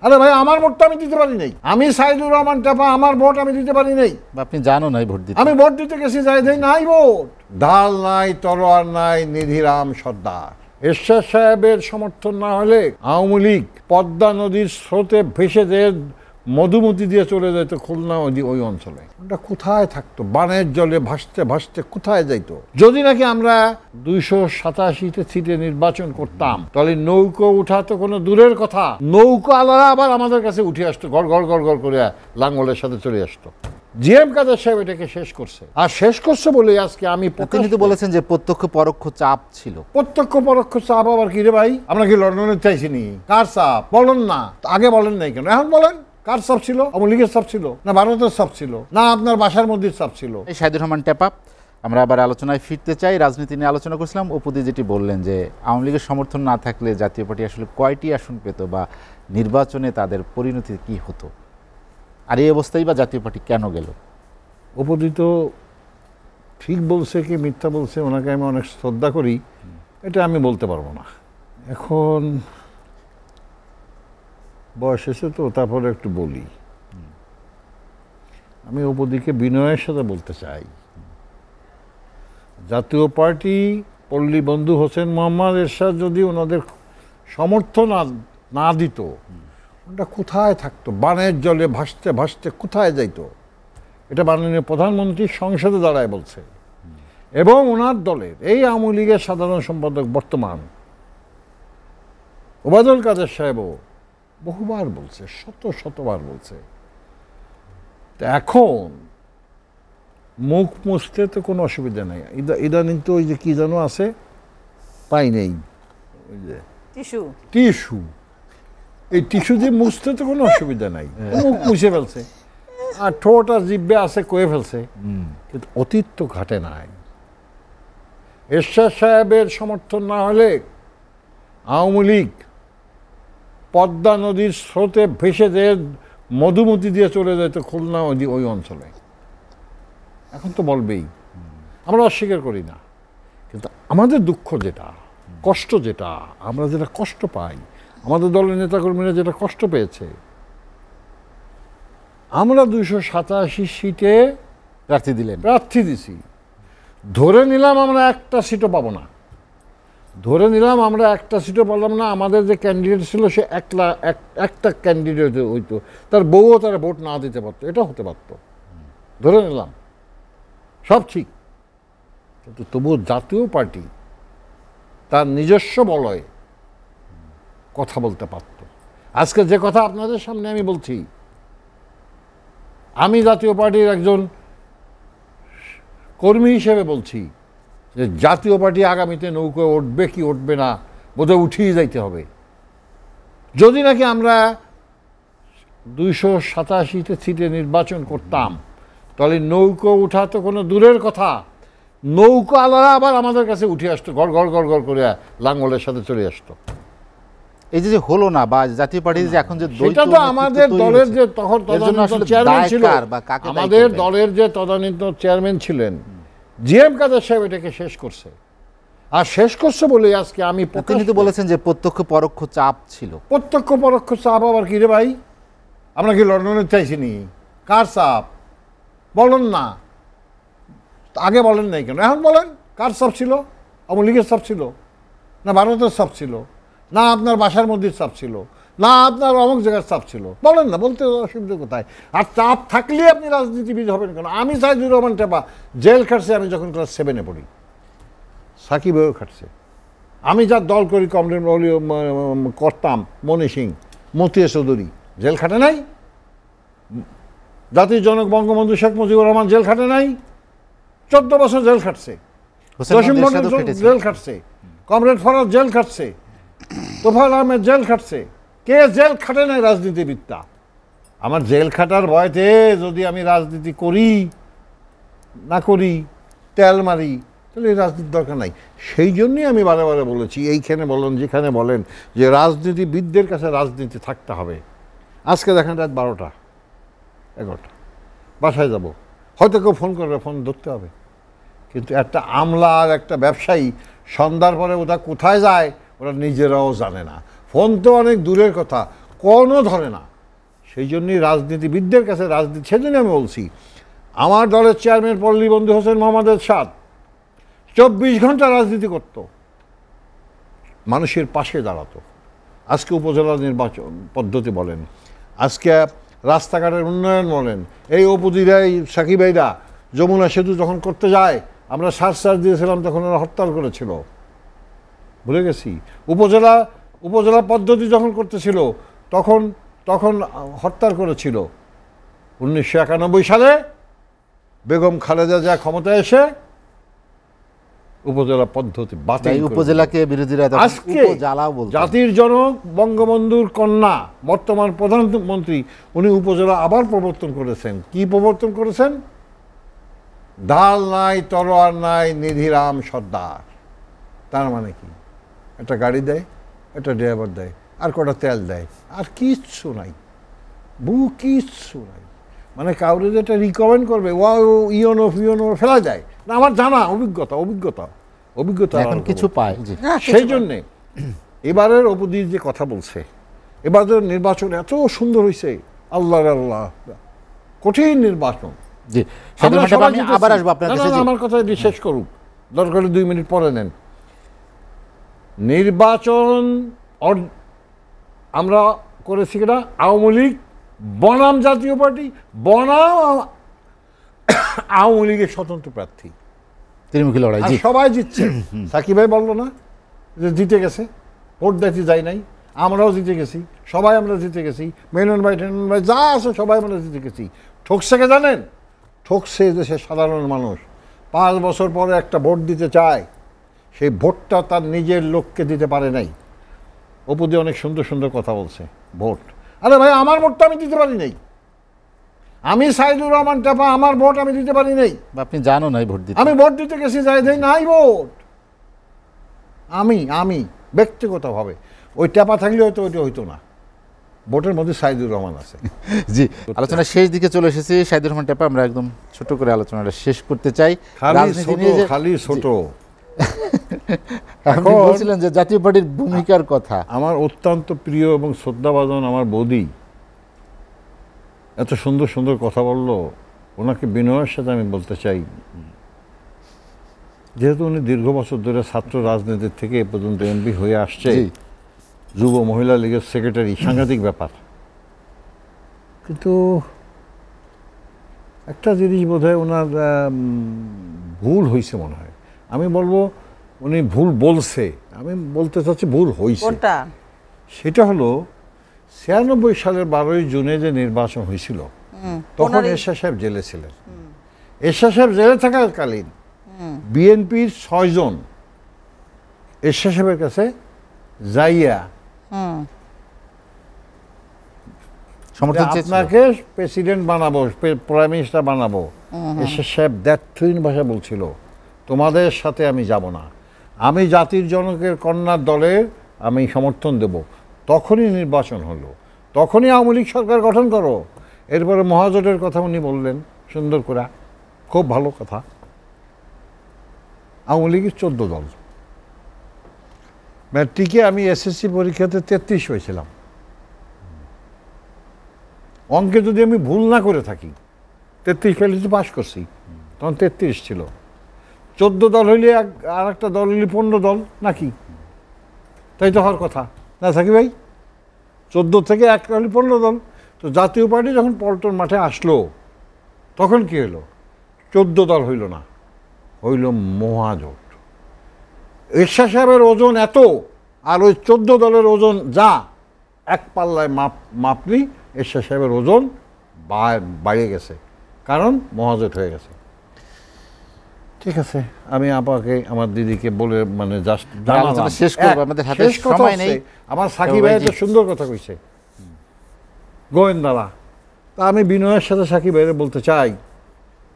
আরে ভাই আমার ভোটটা আমি দিতে পারি নাই, আমি সাইদুর রহমান টেপা আমার ভোট আমি দিতে পারি নাই। আপনি জানো নাই ভোট দিতে? আমি ভোট দিতে গেছি, যাই দেই নাই ভোট। ঢাল নাই, তরোয়ার নাই, নিধিরাম সর্দার। এরশাদ সাহেবের সমর্থন না হলে আওয়ামী লীগ পদ্মা নদীর স্রোতে ভেসে যেয়ে মধুমতি দিয়ে চলে যেত খুলনা ওই অঞ্চলে। ওটা কোথায় থাকতো? বানের জলে ভাসতে ভাসতে কোথায় যাইতো? যদি নাকি আমরা 287তে সিটে নির্বাচন করতাম, তাহলে নৌকো উঠা তো কোনো দূরের কথা, নৌকো আলাদা আবার আমাদের কাছে উঠে আসতো, গড় গড় গড় গড় করে লাঙ্গলের সাথে চলে আসতো। জিএম কাদের সাহেব এটাকে শেষ করছে, আর শেষ করছে বলে আজকে আমি। তিনি তো বলেছেন যে প্রত্যক্ষ পরোক্ষ চাপ ছিল। প্রত্যক্ষ পরোক্ষ চাপ আবার কি রে ভাই? আমরা কি লন্ডনে চাইছি নি? কার চাপ বলেন না, আগে বলেন নাই কেন, এখন বলেন। কার চাপ ছিল? আওয়ামী লীগের চাপ ছিল, না ভারতের চাপ ছিল, না আপনার বাসার মধ্যে চাপ ছিল? এই সাইদুর রহমান টেপা, আমরা আবার আলোচনায় ফিরতে চাই। রাজনীতি নিয়ে আলোচনা করছিলাম। অপুদি যেটি বললেন যে আওয়ামী লীগের সমর্থন না থাকলে জাতীয় পার্টি আসলে কয়টি আসন পেত বা নির্বাচনে তাদের পরিণতি কি হতো, আর এই অবস্থায় বা জাতীয় পার্টি কেন গেল? অপুদি তো ঠিক বলছে কি মিথ্যা বলছে, ওনাকে আমি অনেক শ্রদ্ধা করি, এটা আমি বলতে পারবো না। এখন বয়স এসে তো, তারপরে একটু বলি। আমি অপুদিকে বিনয়ের সাথে বলতে চাই, জাতীয় পার্টি পল্লী বন্ধু হোসেন মোহাম্মদ এরশাদ যদি ওনাদের সমর্থন না দিত, ওটা কোথায় থাকতো? বানের জলে ভাসতে ভাসতে কোথায় যাইতো? এটা মাননীয় প্রধানমন্ত্রী সংসদে দাঁড়ায় বলছে, এবং ওনার দলের এই আওয়ামী লীগের সাধারণ সম্পাদক বর্তমান ওবায়দুল কাদের সাহেবও বহুবার বলছে, শতবার বলছে। এখন মুখ মুছতে তো কোনো অসুবিধা নেই। ইদানিং তো ওই যে কি যেন আছে, পাই নেই, ওই যে টিস্যু, এই টিস্যু দিয়ে মুছতে তো কোনো অসুবিধা নাই, মুখ মুছে ফেলছে, আর ঠোঁট আর জিভে আছে কয়ে ফেলছে, কিন্তু অতীত তো ঘাটে নাই। এরশাদ সাহেবের সমর্থন না হলে আওয়ামী লীগ পদ্মা নদীর স্রোতে ভেসে যেয়ে মধুমতি দিয়ে চলে যেত খুলনা ওই অঞ্চলে। এখন তো বলবেই, আমরা অস্বীকার করি না, কিন্তু আমাদের দুঃখ যেটা, কষ্ট যেটা, আমরা যেটা কষ্ট পাই, আমাদের দলের নেতাকর্মীরা যেটা কষ্ট পেয়েছে, আমরা 287 সিটে প্রার্থী দিছি, ধরে নিলাম আমরা একটা সিটও পাবো না, ধরে নিলাম আমরা একটা সিটও পেলাম না। আমাদের যে ক্যান্ডিডেট ছিল সে একটা ক্যান্ডিডেট হইতো, তার বউও তারা ভোট না দিতে পারতো, এটা হতে পারত, ধরে নিলাম, সব ঠিক। কিন্তু তবুও জাতীয় পার্টি তার নিজস্ব বলয়ে কথা বলতে পারত। আজকে যে কথা আপনাদের সামনে আমি বলছি, আমি জাতীয় পার্টির একজন কর্মী হিসেবে বলছি যে জাতীয় পার্টি আগামীতে নৌকায় উঠবে কি উঠবে না, বোধহয় উঠিয়ে যাইতে হবে। যদি নাকি আমরা 287তে সিটে নির্বাচন করতাম, তাহলে নৌকো উঠা তো কোনো দূরের কথা, নৌকো আলাদা আবার আমাদের কাছে উঠে আসতো, গড় গড় গড় গড় করে লাঙ্গলের সাথে চলে আসতো। এই যে হলো না, বা জাতীয় পার্টি যে এখন যে সেটা তো আমাদের দলের যে তখন চেয়ারম্যান ছিল, আমাদের দলের যে তদানীন্ত চেয়ারম্যান ছিলেন জিএম কাদের সাহেব এটাকে শেষ করছে, আর শেষ করছে বলে আজকে আমি। তিনি তো বলেছেন যে প্রত্যক্ষ পরোক্ষ চাপ ছিল। প্রত্যক্ষ পরোক্ষ চাপ আবার কি রে ভাই? আমরা কি লন্ডনে চাইছি নি? কার চাপ বলেন না, আগে বলেন নাই কেন, এখন বলেন। কার চাপ ছিল? আওয়ামী লীগের চাপ ছিল, না ভারতের চাপ ছিল, না আপনার বাসার মধ্যে চাপ ছিল, না আপনার অমুক জায়গার চাপ ছিল? বলেন না, বলতে অসুবিধা কোথায়? আর চাপ থাকলে আপনি রাজনীতিবিদ হবেন কেন? আমি সাইদুর রহমান টেপা জেল খাটছে আমি যখন ক্লাস 7-এ পড়ি, সাকিবও খাটছে। আমি যার দল করি কমরেড করতাম, মনি সিং, মতিয়া চৌধুরী জেল খাটে নাই? জাতির জনক বঙ্গবন্ধু শেখ মুজিবুর রহমান জেল খাটে নাই? 14 বছর জেল খাটছে। জসিম মন্ডল জেল খাটছে, কমরেড ফরাজ জেল খাটছে, তোফায়েল আহমেদ জেল খাটছে। কে জেল খাটে নাই রাজনীতিবিদটা? আমার জেল খাটার ভয়তে যদি আমি রাজনীতি করি না করি, তেল মারি, তাহলে এই রাজনীতির দরকার নাই। সেই জন্যই আমি বারে বারে বলেছি, এইখানে বলেন যেখানে বলেন, যে রাজনীতিবিদদের কাছে রাজনীতি থাকতে হবে। আজকে দেখেন রাত 12টা 11টা, বাসায় যাব, হয়তো কেউ ফোন করবে, ফোন ধরতে হবে। কিন্তু একটা আমলা আর একটা ব্যবসায়ী সন্ধ্যার পরে ওটা কোথায় যায় ওরা নিজেরাও জানে না। ফোন তো অনেক দূরের কথা, কোনো ধরে না। সেই জন্যই রাজনীতিবিদদের কাছে রাজনীতি, সেদিন আমি বলছি, আমার দলের চেয়ারম্যান পল্লী বন্ধু হোসেন মোহাম্মদ এরশাদ 24 ঘন্টা রাজনীতি করত, মানুষের পাশে দাঁড়াতো। আজকে উপজেলা নির্বাচন পদ্ধতি বলেন, আজকে রাস্তাঘাটের উন্নয়ন বলেন, এই অপুদিরাই সাকিব ভাইরা যমুনা সেতু যখন করতে যায় আমরা সার্চ দিয়েছিলাম, তখন ওরা হরতাল করেছিল, ভুলে গেছি। উপজেলা পদ্ধতি যখন করতেছিল তখন হরতাল করেছিল। 1991 সালে বেগম খালেদা জিয়া ক্ষমতায় এসে উপজেলা পদ্ধতি বাতিল, উপজেলাকে বিরোধীরা আজকে জাতির জনক বঙ্গবন্ধুর কন্যা বর্তমান প্রধানমন্ত্রী উনি উপজেলা আবার প্রবর্তন করেছেন। কি প্রবর্তন করেছেন? ঢাল নাই, তলোয়ার নাই, নিধিরাম সর্দার। তার মানে কি? একটা গাড়ি দেয়, একটা ড্রাইভার দেয়, আর কটা তেল দেয়, আর কিচ্ছু নাই, কিচ্ছু নাই। মানে কাউরে যেটা রিকমেন্ড করবে ও ইয়নো ফেলা যায় না। আমার জানা অভিজ্ঞতা এখন কিছু পায়। সেই জন্যে এবারের অপুদির যে কথা বলছে, এবারের নির্বাচন এত সুন্দর হয়েছে, আল্লাহ কঠিন নির্বাচন। আমার কথা শেষ করুক, দরকার 2 মিনিট পরে নেন। নির্বাচন আমরা করেছি কিনা, আওয়ামী লীগ বনাম জাতীয় পার্টি বনাম আওয়ামী লীগের স্বতন্ত্র প্রার্থী, ত্রিমুখী লড়াই, সবাই জিতছে। সাকিব ভাই বললো না যে জিতে গেছে, ভোট দিতে যাই নাই, আমরাও জিতে গেছি, সবাই আমরা জিতে গেছি, মেনন ভাই যা আছে সবাই আমরা জিতে গেছি। ঠকছে কে জানেন? ঠকছে দেশের সাধারণ মানুষ। 5 বছর পরে একটা ভোট দিতে চায়, সেই ভোটটা তার নিজের লোককে দিতে পারে নাই। অপুদি অনেক সুন্দর সুন্দর কথা বলছে, ভোট, আরে ভাই আমার ভোটটা আমি দিতে পারি নাই, আমি সাইদুর রহমান টেপা, আমার ভোট আমি দিতে পারি নাই। আপনি জানো নাই ভোট দিতে? আমি ভোট দিতে গেছি, যাই দেই নাই ভোট। আমি ব্যক্তিগতভাবে ওই টেপা থাকলে হয়তো ওইটা হইতো না। ভোটের মধ্যে সাইদুর রহমান আছে। জি, আলোচনার শেষ দিকে চলে এসেছি। সাইদুর রহমান টেপা, আমরা একদম ছোট করে আলোচনাটা শেষ করতে চাই। খালি ছোট এখন বলছিলেন যে জাতীয় পার্টির ভূমিকার কথা। আমার অত্যন্ত প্রিয় এবং শ্রদ্ধাভাজন আমার বৌদি এত সুন্দর সুন্দর কথা বললো, ওনাকে বিনয়ের সাথে আমি বলতে চাই, যেহেতু উনি দীর্ঘ বছর ধরে ছাত্র রাজনীতির থেকে এ পর্যন্ত এমপি হয়ে আসছে, যুব মহিলা লীগের সেক্রেটারি, সাংঘাতিক ব্যাপার। কিন্তু একটা জিনিস বোধহয় ওনার ভুল হয়েছে মনে হয়। আমি বলবো উনি ভুল বলছে, আমি বলতে চাচ্ছি ভুল হয়েছে। সেটা হলো 96 সালের 12ই জুনে যে নির্বাচন হয়েছিল, তখন এরশাদ সাহেব জেলে ছিলেন। এরশাদ সাহেব জেলে থাকাকালীন বিএনপির 6 জন এরশাদ সাহেবের কাছে যাইয়া আপনাকে প্রেসিডেন্ট বানাবো, প্রাইম মিনিস্টার বানাবো, এরশাদ সাহেব দ্ব্যর্থহীন ভাষা বলছিল, তোমাদের সাথে আমি যাব না, আমি জাতির জনকের কন্যার দলের আমি সমর্থন দেব। তখনই নির্বাচন হলো, তখনই আওয়ামী লীগ সরকার গঠন করো। এরপরে মহাজোটের কথা উনি বললেন সুন্দর করে, খুব ভালো কথা। আওয়ামী লীগের 14 দল, ম্যাট্রিকে আমি এসএসসি পরীক্ষাতে 33 হয়েছিলাম। অঙ্কে যদি আমি ভুল না করে থাকি, 33 ফেলেছি, পাস করছি, তখন 33 ছিল। 14 দল হইলে আর একটা দল হইলে 15 দল নাকি, তাই তো হওয়ার কথা না থাকি ভাই? 14 থেকে একটা হলে 15 দল। তো জাতীয় পার্টি যখন পল্টন মাঠে আসলো, তখন কি হলো? 14 দল হইল না, হইল মহাজোট। এরশাদ সাহেবের ওজন এত, আর ওই 14 দলের ওজন যা, এক পাল্লায় মাপলি এরশাদ সাহেবের ওজন বাইরে গেছে, কারণ মহাজোট হয়ে গেছে। ঠিক আছে, আমি আপাকে আমার দিদিকে বলে মানে জাস্ট শেষ করব, আমাদের হাতে সময় নেই। আমার সাকিব ভাই একটা সুন্দর কথা কইছে, গোয়েন্দারা। তা আমি বিনয়ের সাথে সাকিব ভাইয়ের বলতে চাই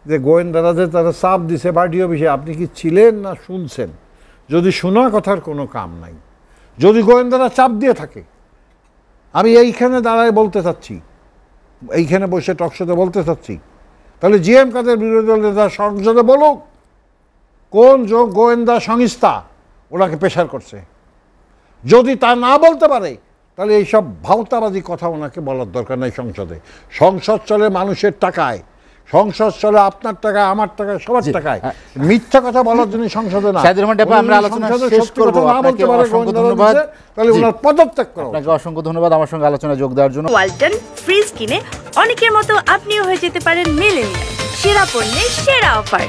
যে গোয়েন্দারা যে তারা চাপ দিছে পার্টি অফিসে, আপনি কি ছিলেন না শুনছেন? যদি শোনা কথার কোনো কাম নাই, যদি গোয়েন্দারা চাপ দিয়ে থাকে, আমি এইখানে দাঁড়ায় বলতে চাচ্ছি, এইখানে বসে টকশোতে বলতে চাচ্ছি, তাহলে জিএম কাদের বিরোধী দল নেতা সংসদে বলুক কোন গোয়েন্দা সংস্থা ওনাকে প্রেশার করছে। যদি তা না বলতে পারে, তাহলে এইসব ভাওতাবাদী কথা ওনাকে বলার দরকার নাই সংসদে। সংসদ চলে মানুষের টাকায়, সংসদ চলে আপনার টাকায়, আমার টাকায়, সবার টাকায়। মিথ্যা কথা বলার জন্য সংসদে না। আমরা আলোচনা শেষ করব। আপনাকে অসংখ্য ধন্যবাদ। তাহলে ওনার পদত্যাগ করো। আপনাকে অসংখ্য ধন্যবাদ আমার সঙ্গে আলোচনা যোগ দেওয়ার জন্য। ওয়ালটন ফ্রিজ কিনে অনেকের মতো আপনিও হয়ে যেতে পারেন মিলেনিয়াল। সেরা পণ্যের সেরা অফার।